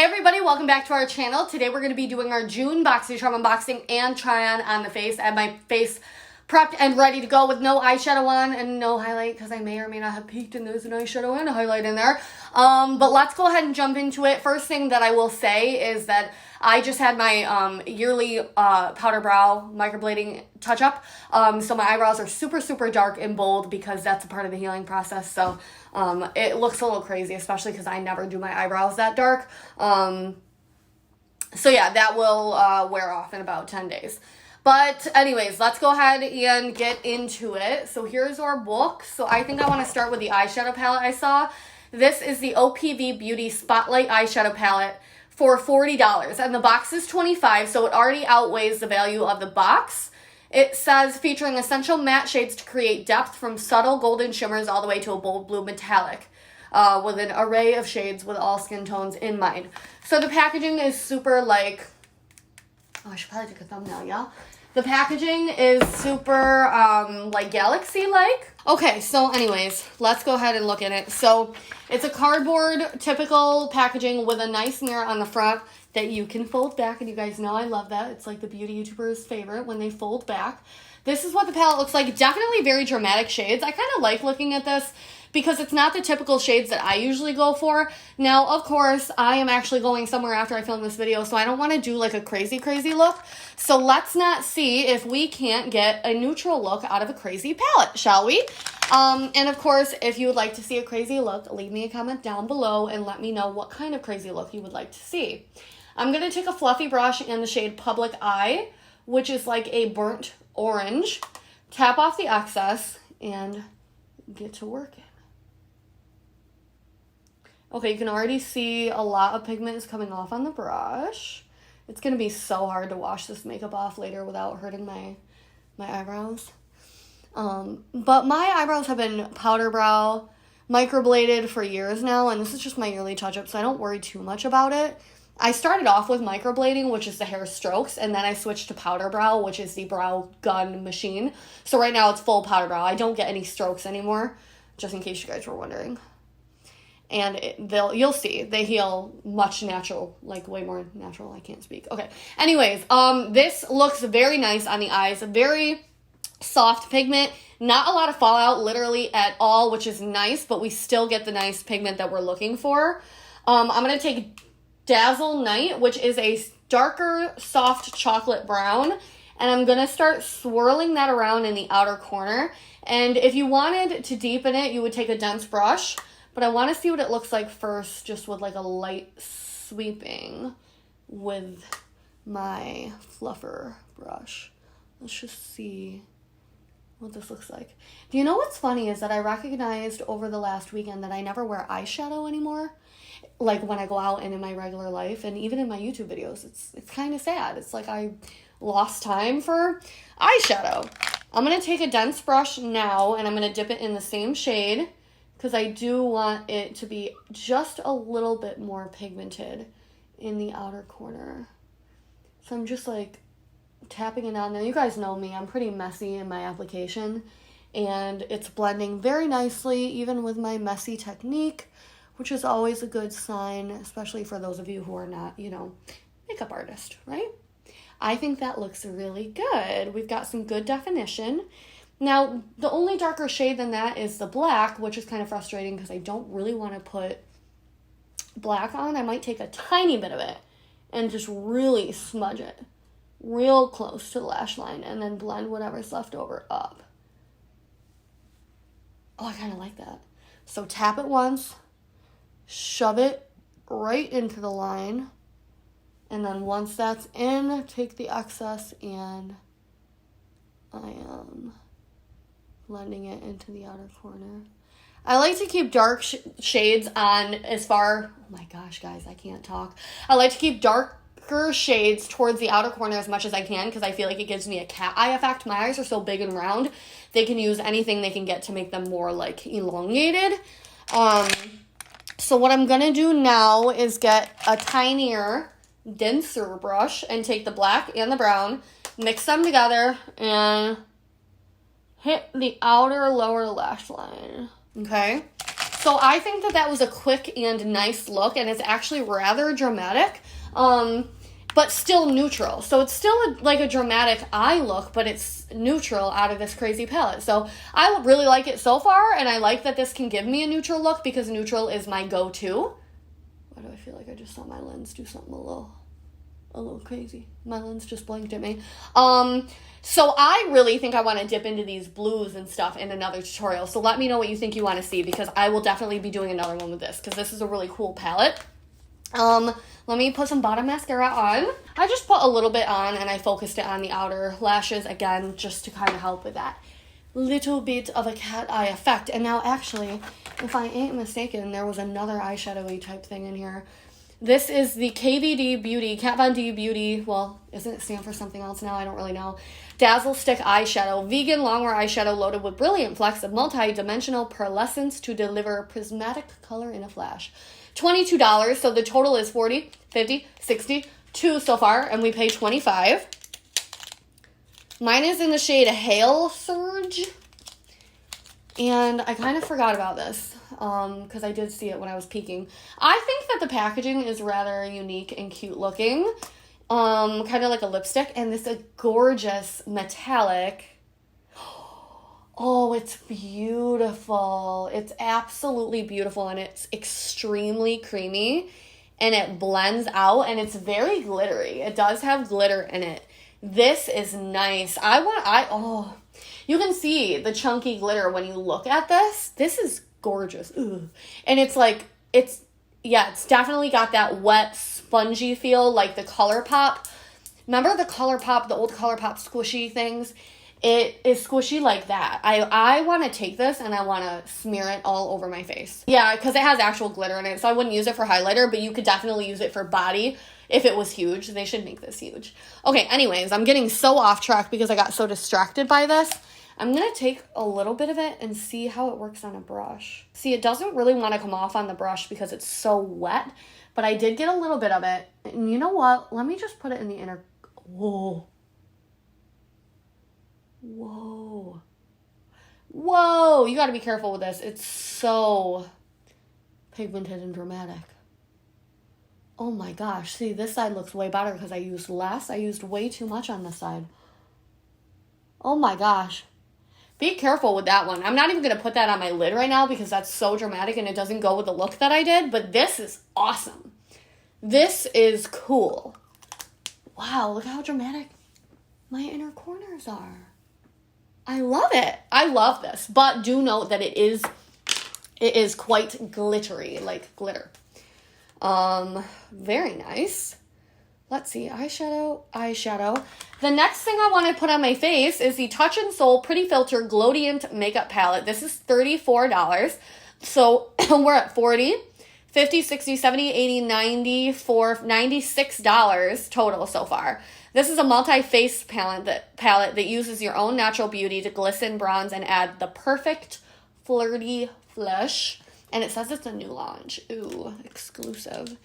Hey everybody, welcome back to our channel. Today we're going to be doing our June BOXYCHARM unboxing and try on the face. I have my face prepped and ready to go with no eyeshadow on and no highlight because I may or may not have peeked and there's an eyeshadow and a highlight in there. But let's go ahead and jump into it. First thing that I will say is that I just had my yearly powder brow microblading touch-up. So my eyebrows are super, super dark and bold because that's a part of the healing process. So it looks a little crazy, especially because I never do my eyebrows that dark. So yeah, that will wear off in about 10 days. But anyways, let's go ahead and get into it. So here's our book. So I think I want to start with the eyeshadow palette I saw. This is the OPV Beauty Spotlight Eyeshadow Palette for $40. And the box is $25, so it already outweighs the value of the box. It says featuring essential matte shades to create depth from subtle golden shimmers all the way to a bold blue metallic. With an array of shades with all skin tones in mind. So the packaging is super like, oh, I should probably take a thumbnail, yeah? The packaging is super like galaxy-like. Okay, so anyways, let's go ahead and look at it. So it's a cardboard typical packaging with a nice mirror on the front that you can fold back, and you guys know I love that. It's like the beauty YouTubers' favorite when they fold back. This is what the palette looks like. Definitely very dramatic shades. I kind of like looking at this because it's not the typical shades that I usually go for. Now, of course, I am actually going somewhere after I film this video, so I don't want to do like a crazy, crazy look. So let's not see if we can't get a neutral look out of a crazy palette, shall we? And of course, if you would like to see a crazy look, leave me a comment down below and let me know what kind of crazy look you would like to see. I'm going to take a fluffy brush in the shade Public Eye, which is like a burnt orange. Tap off the excess and get to working. Okay, you can already see a lot of pigment is coming off on the brush. It's going to be so hard to wash this makeup off later without hurting my eyebrows. But my eyebrows have been powder brow microbladed for years now, and this is just my yearly touch-up, so I don't worry too much about it. I started off with microblading, which is the hair strokes, and then I switched to powder brow, which is the brow gun machine. So right now it's full powder brow. I don't get any strokes anymore, just in case you guys were wondering. And you'll see, they heal much natural, like way more natural. I can't speak. Okay. Anyways, this looks very nice on the eyes. Very soft pigment. Not a lot of fallout literally at all, which is nice, but we still get the nice pigment that we're looking for. I'm going to take Dazzle Night, which is a darker, soft chocolate brown. And I'm going to start swirling that around in the outer corner. And if you wanted to deepen it, you would take a dense brush. But I want to see what it looks like first, just with like a light sweeping with my fluffer brush. Let's just see what this looks like. Do you know what's funny is that I recognized over the last weekend that I never wear eyeshadow anymore. Like when I go out and in my regular life and even in my YouTube videos. It's kind of sad. It's like I lost time for eyeshadow. I'm going to take a dense brush now and I'm going to dip it in the same shade, because I do want it to be just a little bit more pigmented in the outer corner. So I'm just like tapping it on there. You guys know me, I'm pretty messy in my application. And it's blending very nicely, even with my messy technique, which is always a good sign, especially for those of you who are not, you know, makeup artist, right? I think that looks really good. We've got some good definition. Now, the only darker shade than that is the black, which is kind of frustrating because I don't really want to put black on. I might take a tiny bit of it and just really smudge it real close to the lash line and then blend whatever's left over up. Oh, I kind of like that. So tap it once, shove it right into the line, and then once that's in, take the excess and I am blending it into the outer corner. I like to keep dark shades on as far... Oh my gosh, guys, I can't talk. I like to keep darker shades towards the outer corner as much as I can because I feel like it gives me a cat eye effect. My eyes are so big and round. They can use anything they can get to make them more, like, elongated. So what I'm going to do now is get a tinier, denser brush and take the black and the brown, mix them together, and hit the outer lower lash line. Okay, So I think that that was a quick and nice look, and it's actually rather dramatic, but still neutral. So it's still like a dramatic eye look, but it's neutral out of this crazy palette. So I really like it so far, and I like that this can give me a neutral look because neutral is my go-to. Why do I feel like I just saw my lens do something a little crazy? My lens just blinked at me. So I really think I want to dip into these blues and stuff in another tutorial. So let me know what you think you want to see, because I will definitely be doing another one with this, because this is a really cool palette. Let me put some bottom mascara on. I just put a little bit on, and I focused it on the outer lashes again, just to kind of help with that little bit of a cat eye effect. And now actually, if I ain't mistaken, there was another eyeshadowy type thing in here. This is the KVD Beauty, Kat Von D Beauty, well, isn't it stand for something else now? I don't really know. Dazzle Stick Eyeshadow, vegan longwear eyeshadow loaded with brilliant flecks of multi-dimensional pearlescence to deliver prismatic color in a flash. $22, so the total is $40, $50, $62 so far, and we pay $25. Mine is in the shade Hail Surge, and I kind of forgot about this, because I did see it when I was peeking. I think that the packaging is rather unique and cute looking, kind of like a lipstick, and this is a gorgeous metallic. Oh, it's beautiful. It's absolutely beautiful, and it's extremely creamy, and it blends out, and it's very glittery. It does have glitter in it. This is nice. You can see the chunky glitter when you look at this. This is gorgeous. Ugh. And it's like, it's definitely got that wet, spongy feel, like the ColourPop. Remember the ColourPop, the old ColourPop squishy things? It is squishy like that. I want to take this and I want to smear it all over my face. Yeah, because it has actual glitter in it, so I wouldn't use it for highlighter, but you could definitely use it for body if it was huge. They should make this huge. Okay, anyways, I'm getting so off track because I got so distracted by this. I'm going to take a little bit of it and see how it works on a brush. See, it doesn't really want to come off on the brush because it's so wet, but I did get a little bit of it. And you know what? Let me just put it in the inner... Whoa. Whoa. Whoa. You got to be careful with this. It's so pigmented and dramatic. Oh my gosh. See, this side looks way better because I used less. I used way too much on this side. Oh my gosh. Be careful with that one. I'm not even going to put that on my lid right now because that's so dramatic and it doesn't go with the look that I did. But this is awesome. This is cool. Wow, look how dramatic my inner corners are. I love it. I love this. But do note that it is quite glittery, like glitter. Very nice. Let's see, eyeshadow. The next thing I want to put on my face is the Touch in Soul Pretty Filter Glowdient Makeup Palette. This is $34. So we're at $40, $50, $60, $70, $80, $94, $96 total so far. This is a multi-face palette that uses your own natural beauty to glisten, bronze, and add the perfect flirty flush. And it says it's a new launch. Ooh, exclusive.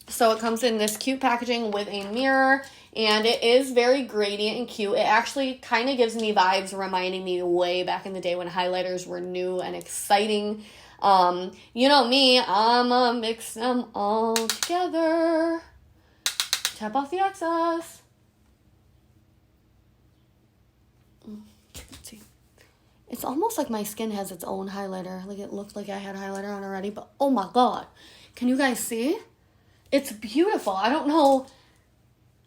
So it comes in this cute packaging with a mirror, and it is very gradient and cute. It actually kind of gives me vibes reminding me way back in the day when highlighters were new and exciting. You know me, I'ma mix them all together. Tap off the excess. Let's see. It's almost like my skin has its own highlighter. Like it looked like I had highlighter on already, but oh my god. Can you guys see? It's beautiful. I don't know.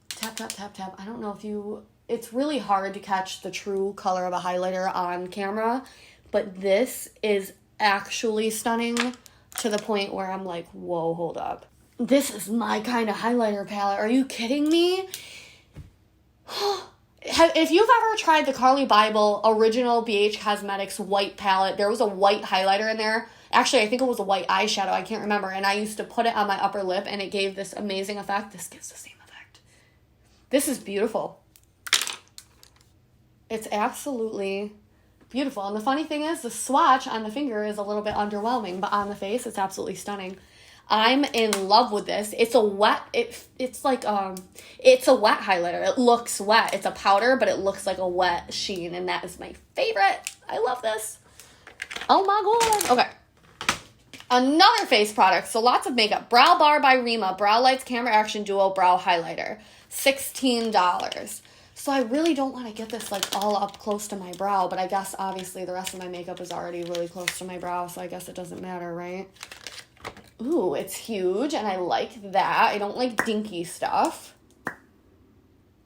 Tap, tap, tap, tap. I don't know if you... It's really hard to catch the true color of a highlighter on camera, but this is actually stunning to the point where I'm like, whoa, hold up. This is my kind of highlighter palette. Are you kidding me? If you've ever tried the Carly Bible original BH Cosmetics white palette, there was a white highlighter in there. Actually, I think it was a white eyeshadow. I can't remember. And I used to put it on my upper lip, and it gave this amazing effect. This gives the same effect. This is beautiful. It's absolutely beautiful. And the funny thing is, the swatch on the finger is a little bit underwhelming, but on the face, it's absolutely stunning. I'm in love with this. It's a wet, it's like, it's a wet highlighter. It looks wet. It's a powder, but it looks like a wet sheen, and that is my favorite. I love this. Oh my god. Okay. Another face product. So lots of makeup. Brow Bar by Rima. Brow Lights Camera Action Duo Brow Highlighter. $16. So I really don't want to get this like all up close to my brow, but I guess obviously the rest of my makeup is already really close to my brow, so I guess it doesn't matter, right? Ooh, it's huge, and I like that. I don't like dinky stuff.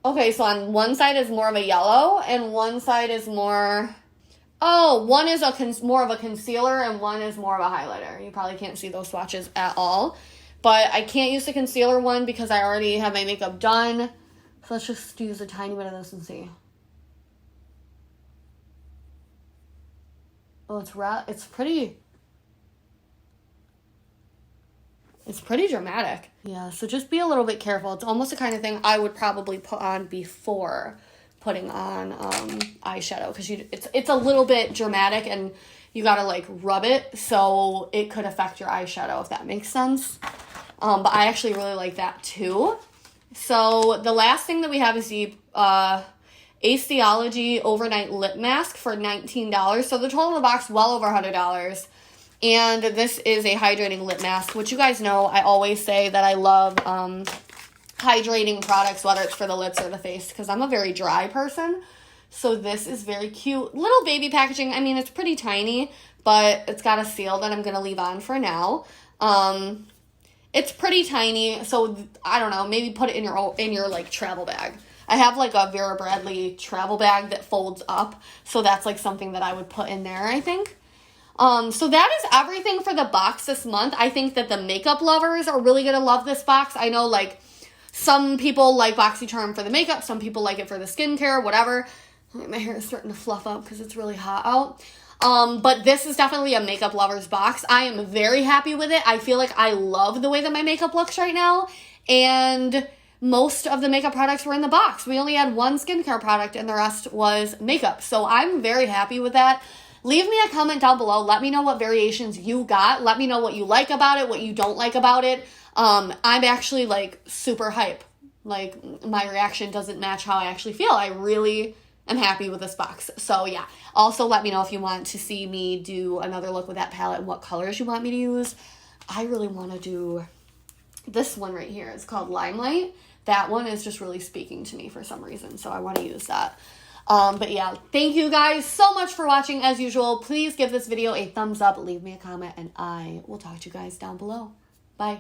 Okay, so on one side is more of a yellow, and one side is more... Oh, one is more of a concealer, and one is more of a highlighter. You probably can't see those swatches at all. But I can't use the concealer one because I already have my makeup done. So let's just use a tiny bit of this and see. Oh, it's pretty dramatic. Yeah, so just be a little bit careful. It's almost the kind of thing I would probably put on before putting on eyeshadow, because it's a little bit dramatic and you gotta like rub it, so it could affect your eyeshadow, if that makes sense. But I actually really like that too. So the last thing that we have is the Aestheology Overnight Lip Mask for $19. So the total in the box, well over $100. And this is a hydrating lip mask, which you guys know I always say that I love hydrating products, whether it's for the lips or the face, because I'm a very dry person. So this is very cute. Little baby packaging. I mean, it's pretty tiny, but it's got a seal that I'm going to leave on for now. It's pretty tiny, so I don't know, maybe put it in your like travel bag. I have like a Vera Bradley travel bag that folds up, so that's like something that I would put in there, I think. So that is everything for the box this month. I think that the makeup lovers are really gonna love this box. I know like some people like BOXYCHARM for the makeup, some people like it for the skincare, whatever. My hair is starting to fluff up because it's really hot out. But this is definitely a makeup lover's box. I am very happy with it. I feel like I love the way that my makeup looks right now. And most of the makeup products were in the box. We only had one skincare product and the rest was makeup. So I'm very happy with that. Leave me a comment down below. Let me know what variations you got. Let me know what you like about it, what you don't like about it. I'm actually like super hype. Like my reaction doesn't match how I actually feel. I really am happy with this box. So yeah, also let me know if you want to see me do another look with that palette and what colors you want me to use. I really want to do this one right here. It's called Limelight. That one is just really speaking to me for some reason, so I want to use that. But yeah, thank you guys so much for watching. As usual, please give this video a thumbs up, leave me a comment, and I will talk to you guys down below. Bye.